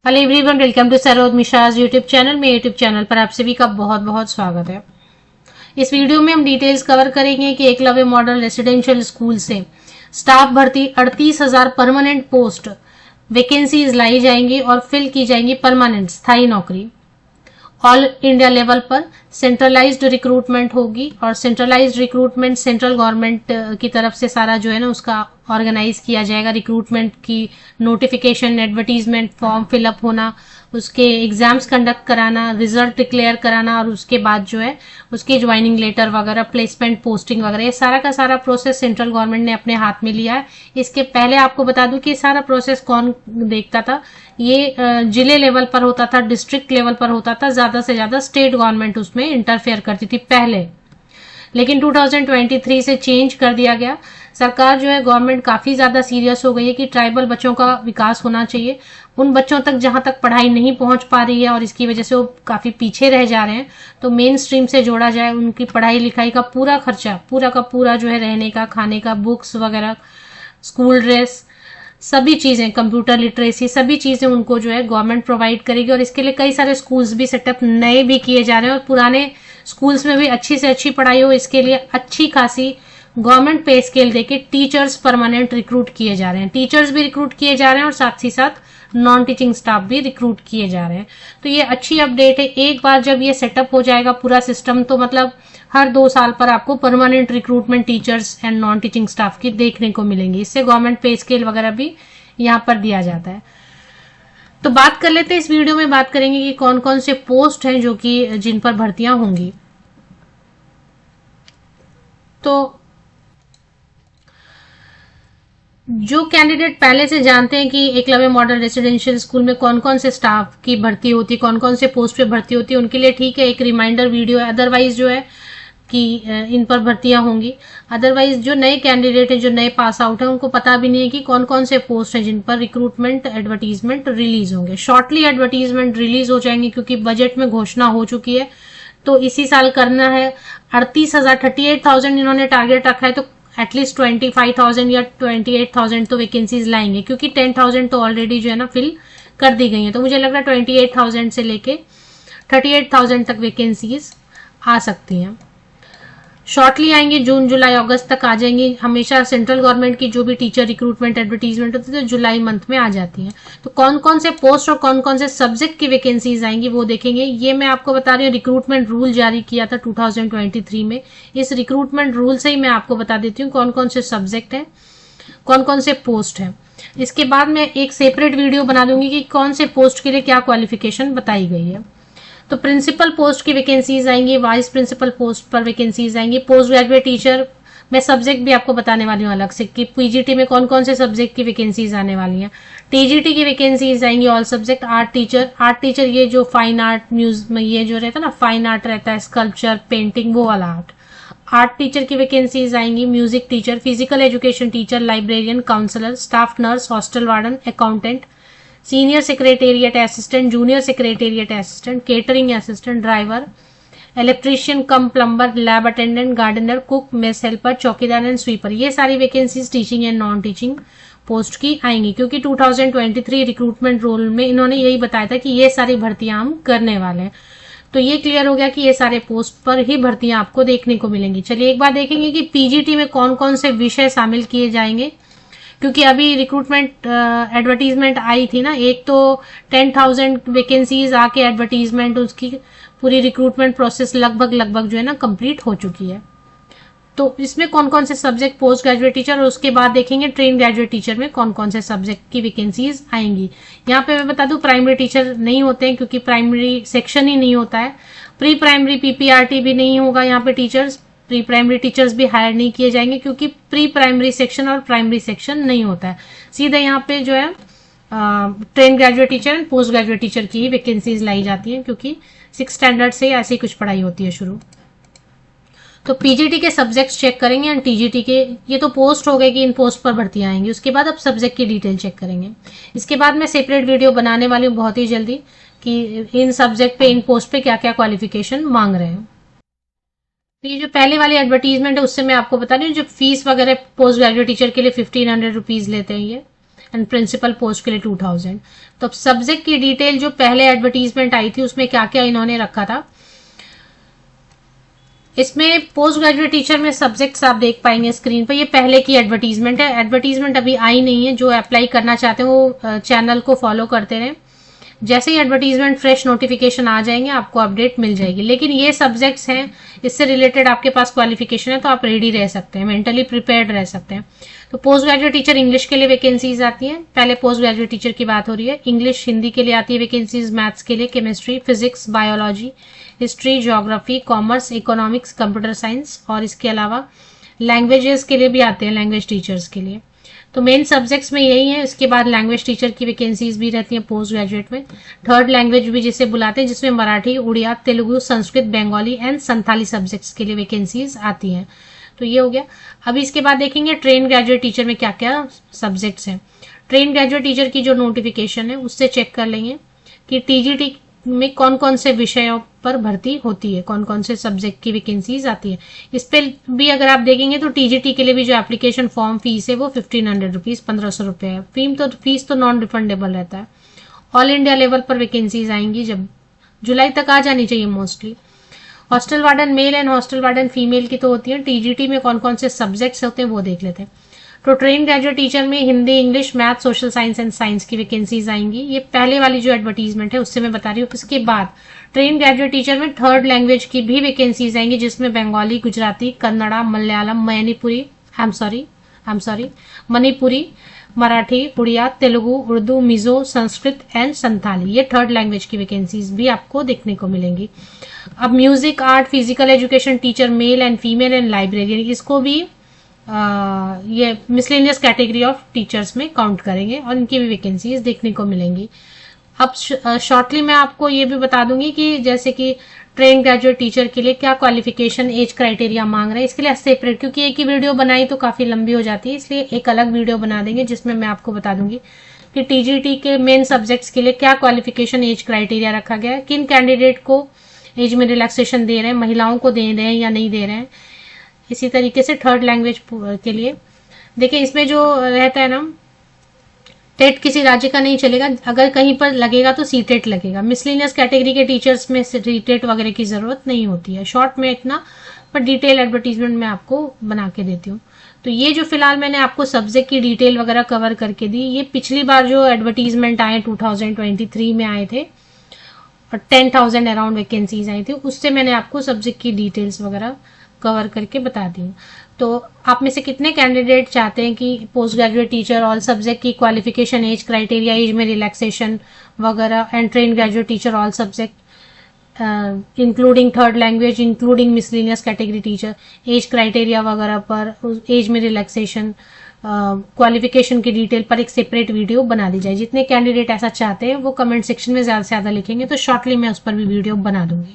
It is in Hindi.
Hello everyone, welcome to Saroj Mishra's YouTube channel. में यूट्यूब चैनल पर आप सभी का बहुत बहुत स्वागत है। इस वीडियो में हम डिटेल्स कवर करेंगे कि एकलव्य मॉडल रेसिडेंशियल स्कूल से स्टाफ भर्ती 38,000 परमानेंट पोस्ट वैकेंसीज लाई जाएंगी और फिल की जाएंगी परमानेंट स्थायी नौकरी। ऑल इंडिया लेवल पर सेंट्रलाइज्ड रिक्रूटमेंट होगी और सेंट्रलाइज्ड रिक्रूटमेंट सेंट्रल गवर्नमेंट की तरफ से सारा जो है ना उसका ऑर्गेनाइज किया जाएगा। रिक्रूटमेंट की नोटिफिकेशन, एडवर्टीजमेंट, फॉर्म फिलअप होना, उसके एग्जाम्स कंडक्ट कराना, रिजल्ट डिक्लेयर कराना और उसके बाद जो है उसकी ज्वाइनिंग लेटर वगैरह, प्लेसमेंट, पोस्टिंग वगैरह, ये सारा का सारा प्रोसेस सेंट्रल गवर्नमेंट ने अपने हाथ में लिया है। इसके पहले आपको बता दूं कि सारा प्रोसेस कौन देखता था। ये जिले लेवल पर होता था, डिस्ट्रिक्ट लेवल पर होता था, ज्यादा से ज्यादा स्टेट गवर्नमेंट उसमें इंटरफेयर करती थी पहले, लेकिन 2023 से चेंज कर दिया गया। सरकार जो है, गवर्नमेंट काफी ज्यादा सीरियस हो गई है कि ट्राइबल बच्चों का विकास होना चाहिए। उन बच्चों तक जहां तक पढ़ाई नहीं पहुंच पा रही है और इसकी वजह से वो काफी पीछे रह जा रहे हैं, तो मेन स्ट्रीम से जोड़ा जाए। उनकी पढ़ाई लिखाई का पूरा खर्चा, पूरा का पूरा जो है, रहने का, खाने का, बुक्स वगैरह, स्कूल ड्रेस, सभी चीजें, कंप्यूटर लिटरेसी, सभी चीजें उनको जो है गवर्नमेंट प्रोवाइड करेगी। और इसके लिए कई सारे स्कूल्स भी सेटअप नए भी किए जा रहे हैं और पुराने स्कूल्स में भी अच्छी से अच्छी पढ़ाई हो, इसके लिए अच्छी खासी गवर्नमेंट पे स्केल देके टीचर्स परमानेंट रिक्रूट किए जा रहे हैं। टीचर्स भी रिक्रूट किए जा रहे हैं और साथ ही साथ नॉन टीचिंग स्टाफ भी रिक्रूट किए जा रहे हैं। तो ये अच्छी अपडेट है। एक बार जब ये सेटअप हो जाएगा पूरा सिस्टम, तो मतलब हर 2 साल पर आपको permanent recruitment teachers and non teaching staff की देखने को मिलेंगी। इससे गवर्नमेंट पे स्केल वगैरह भी यहाँ पर दिया जाता है। तो बात कर लेते हैं, इस वीडियो में बात करेंगे कि कौन कौन से पोस्ट हैं जो कि जिन पर भर्तियां होंगी। तो जो कैंडिडेट पहले से जानते हैं कि एकलव्य मॉडल रेसिडेंशियल स्कूल में कौन कौन से स्टाफ की भर्ती होती है, कौन कौन से पोस्ट पे भर्ती होती है, उनके लिए ठीक है, एक रिमाइंडर वीडियो है। अदरवाइज जो है कि इन पर भर्तियां होंगी। अदरवाइज जो नए कैंडिडेट है, जो नए पास आउट है, उनको पता भी नहीं है कि कौन कौन से पोस्ट है जिन पर रिक्रूटमेंट एडवर्टीजमेंट रिलीज होंगे। शॉर्टली एडवर्टीजमेंट रिलीज हो जाएंगे क्योंकि बजट में घोषणा हो चुकी है। तो इसी साल करना है। 38,000 इन्होंने टारगेट रखा है, तो एटलीस्ट 25,000 या 28,000 तो वैकेंसीज लाएंगे, क्योंकि 10,000 तो ऑलरेडी जो है ना फिल कर दी गई है। तो मुझे लग रहा है 28,000 से लेके 38,000 तक वैकेंसीज आ सकती हैं। शॉर्टली आएंगे, जून जुलाई अगस्त तक आ जाएंगी। हमेशा सेंट्रल गवर्नमेंट की जो भी टीचर रिक्रूटमेंट एडवर्टीजमेंट होती है तो जुलाई मंथ में आ जाती हैं। तो कौन कौन से पोस्ट और कौन कौन से सब्जेक्ट की वैकेंसीज आएंगी वो देखेंगे। ये मैं आपको बता रही हूँ, रिक्रूटमेंट रूल जारी किया था 2023 में। इस रिक्रूटमेंट रूल से ही मैं आपको बता देती हूँ कौन कौन से सब्जेक्ट है, कौन कौन से पोस्ट है। इसके बाद मैं एक सेपरेट वीडियो बना दूंगी कि कौन से पोस्ट के लिए क्या क्वालिफिकेशन बताई गई है। तो प्रिंसिपल पोस्ट की वैकेंसीज आएंगी, वाइस प्रिंसिपल पोस्ट पर वैकेंसीज आएंगी। पोस्ट ग्रेजुएट टीचर मैं सब्जेक्ट भी आपको बताने वाली हूँ अलग से कि पीजीटी में कौन कौन से सब्जेक्ट की वैकेंसीज आने वाली हैं। टीजीटी की वैकेंसीज आएंगी, ऑल सब्जेक्ट। आर्ट टीचर ये जो फाइन आर्ट म्यूज में ये जो रहता है ना, फाइन आर्ट रहता है, स्कल्पचर, पेंटिंग, वो वाला आर्ट टीचर की वैकेंसीज आएंगी। Music teacher, physical education teacher, librarian, counsellor, staff nurse, hostel warden, accountant, senior secretariat assistant, junior secretariat assistant, catering assistant, driver, electrician cum plumber, lab attendant, gardener, cook, mess helper, चौकीदार एंड स्वीपर। ये सारी vacancies teaching and non teaching post की आएंगी, क्योंकि 2023 रिक्रूटमेंट रूल में इन्होंने यही बताया था कि ये सारी भर्तियां हम करने वाले हैं। तो ये क्लियर हो गया कि ये सारे पोस्ट पर ही भर्तियां आपको देखने को मिलेंगी। चलिए एक बार देखेंगे कि पीजीटी में कौन कौन से विषय शामिल किए जाएंगे, क्योंकि अभी रिक्रूटमेंट एडवर्टीजमेंट आई थी ना। एक तो 10,000 वैकेंसीज आके एडवर्टीजमेंट, उसकी पूरी रिक्रूटमेंट प्रोसेस लगभग जो है ना कंप्लीट हो चुकी है। तो इसमें कौन कौन से सब्जेक्ट, पोस्ट ग्रेजुएट टीचर, और उसके बाद देखेंगे ट्रेन ग्रेजुएट टीचर में कौन कौन से सब्जेक्ट की वैकेंसीज आएंगी। यहाँ पे मैं बता दूं, प्राइमरी टीचर नहीं होते हैं क्योंकि प्राइमरी सेक्शन ही नहीं होता है। प्री प्राइमरी पीपीआरटी भी नहीं होगा यहाँ पे टीचर्स। प्री प्राइमरी टीचर्स भी हायर नहीं किए जाएंगे क्योंकि प्री प्राइमरी सेक्शन और प्राइमरी सेक्शन नहीं होता है। सीधे यहाँ पे जो है train graduate teacher and post graduate teacher की ही वैकेंसीज लाई जाती हैं, क्योंकि 6 स्टैंडर्ड से ऐसी कुछ पढ़ाई होती है शुरू। तो पीजीटी के सब्जेक्ट्स चेक करेंगे एंड टीजीटी के, ये तो पोस्ट हो गए कि इन पोस्ट पर भर्तियां आएंगी। उसके बाद अब सब्जेक्ट की डिटेल चेक करेंगे। इसके बाद मैं सेपरेट वीडियो बनाने वाली हूँ बहुत ही जल्दी कि इन सब्जेक्ट पे, इन पोस्ट पे क्या क्या क्वालिफिकेशन मांग रहे हैं। तो ये जो पहले वाली एडवर्टीजमेंट है उससे मैं आपको बता रही हूँ, जो फीस वगैरह पोस्ट ग्रेजुएट टीचर के लिए 1,500 रुपीज लेते हैं ये। एंड प्रिंसिपल पोस्ट के लिए 2000। तो अब सब्जेक्ट की डिटेल जो पहले एडवर्टीजमेंट आई थी उसमें क्या क्या इन्होंने रखा था, इसमें पोस्ट ग्रेजुएट टीचर में सब्जेक्ट्स आप देख पाएंगे स्क्रीन पर। ये पहले की एडवर्टीजमेंट है, एडवर्टीजमेंट अभी आई नहीं है। जो अप्लाई करना चाहते हैं वो चैनल को फॉलो करते रहें, जैसे ही एडवर्टीजमेंट फ्रेश नोटिफिकेशन आ जाएंगे आपको अपडेट मिल जाएगी। लेकिन ये सब्जेक्ट्स हैं, इससे रिलेटेड आपके पास क्वालिफिकेशन है तो आप रेडी रह सकते हैं, मेंटली प्रिपेयर्ड रह सकते हैं। तो पोस्ट ग्रेजुएट टीचर इंग्लिश के लिए वैकेंसीज आती हैं, पहले पोस्ट ग्रेजुएट टीचर की बात हो रही है। इंग्लिश हिंदी के लिए आती है वैकेंसीज, मैथ्स के लिए, chemistry, physics, biology, history, geography, commerce, economics, computer science, और इसके अलावा लैंग्वेजेस के लिए भी आते हैं, लैंग्वेज टीचर्स के लिए। तो मेन सब्जेक्ट्स में यही है। इसके बाद लैंग्वेज टीचर की वैकेंसीज भी रहती हैं पोस्ट ग्रेजुएट में। थर्ड लैंग्वेज भी जिसे बुलाते हैं, जिसमें मराठी, उड़िया, तेलुगु, संस्कृत, बंगाली एंड संथाली सब्जेक्ट्स के लिए वैकेंसीज आती हैं। तो ये हो गया। अभी इसके बाद देखेंगे ट्रेन ग्रेजुएट टीचर में क्या क्या सब्जेक्ट्स हैं। ट्रेन ग्रेजुएट टीचर की जो नोटिफिकेशन है उससे चेक कर लेंगे कि टीजीटी में कौन कौन से विषयों पर भर्ती होती है, कौन कौन से सब्जेक्ट की वैकेंसीज आती है। इस पे भी अगर आप देखेंगे तो टीजीटी के लिए भी जो एप्लीकेशन फॉर्म फीस है वो 1500 रुपीज, 1500 रुपए है। फीस तो नॉन रिफंडेबल रहता है। ऑल इंडिया लेवल पर वैकेंसीज आएंगी, जब जुलाई तक आ जानी चाहिए mostly. Hostel warden male and hostel warden female की तो होती है। टीजीटी में कौन कौन से सब्जेक्ट्स होते हैं वो देख लेते हैं। तो ट्रेन ग्रेजुएट टीचर में Hindi, English, math, social science and science की वैकेंसीज आएंगी। ये पहले वाली जो एडवर्टीजमेंट है उससे मैं बता रही हूँ। इसके बाद ट्रेन ग्रेजुएट टीचर में थर्ड लैंग्वेज की भी वैकेंसीज आएंगी, जिसमें बंगाली, गुजराती, कन्नड़ा, मलयालम, मणिपुरी, मराठी, उड़िया, तेलुगु, उर्दू, मिजो, संस्कृत एंड संथाली, ये थर्ड लैंग्वेज की वैकेंसीज भी आपको देखने को मिलेंगी। अब music, art, physical education teacher male and female and librarian, इसको भी ये मिसलेनियस कैटेगरी ऑफ टीचर्स में काउंट करेंगे और इनकी भी वैकेंसीज देखने को मिलेंगी। अब शॉर्टली मैं आपको ये भी बता दूंगी कि जैसे कि ट्रेन ग्रेजुएट टीचर के लिए क्या क्वालिफिकेशन, एज क्राइटेरिया मांग रहे हैं। इसके लिए सेपरेट, क्योंकि एक ही वीडियो बनाई तो काफी लंबी हो जाती है, इसलिए एक अलग वीडियो बना देंगे जिसमें मैं आपको बता दूंगी कि टीजीटी के मेन सब्जेक्ट्स के लिए क्या क्वालिफिकेशन, एज क्राइटेरिया रखा गया है, किन कैंडिडेट को एज में रिलैक्सेशन दे रहे हैं, महिलाओं को दे रहे हैं या नहीं दे रहे हैं। इसी तरीके से थर्ड लैंग्वेज के लिए देखिए, इसमें जो रहता है ना, टेट किसी राज्य का नहीं चलेगा, अगर कहीं पर लगेगा तो सीटेट लगेगा। मिसलिनियस कैटेगरी के टीचर्स में सीटेट वगैरह की जरूरत नहीं होती है। शॉर्ट में इतना, पर डिटेल एडवर्टीजमेंट में आपको बना के देती हूँ। तो ये जो फिलहाल मैंने आपको सब्जेक्ट की डिटेल वगैरह कवर करके दी, ये पिछली बार जो एडवर्टीजमेंट आए 2023 में आए थे और 10,000 अराउंड वैकेंसीज आई थी, उससे मैंने आपको सब्जेक्ट की डिटेल्स वगैरह कवर करके बता दी। तो आप में से कितने कैंडिडेट चाहते हैं कि post graduate teacher all subject की क्वालिफिकेशन, एज क्राइटेरिया, एज में रिलैक्सेशन वगैरह, and train graduate teacher all subject including third language, including miscellaneous category teacher, age criteria वगैरह पर, एज में रिलैक्सेशन, क्वालिफिकेशन की डिटेल पर एक सेपरेट वीडियो बना दी जाए। जितने कैंडिडेट ऐसा चाहते हैं वो कमेंट सेक्शन में ज्यादा से ज्यादा लिखेंगे तो शॉर्टली मैं उस पर भी वीडियो बना दूंगी।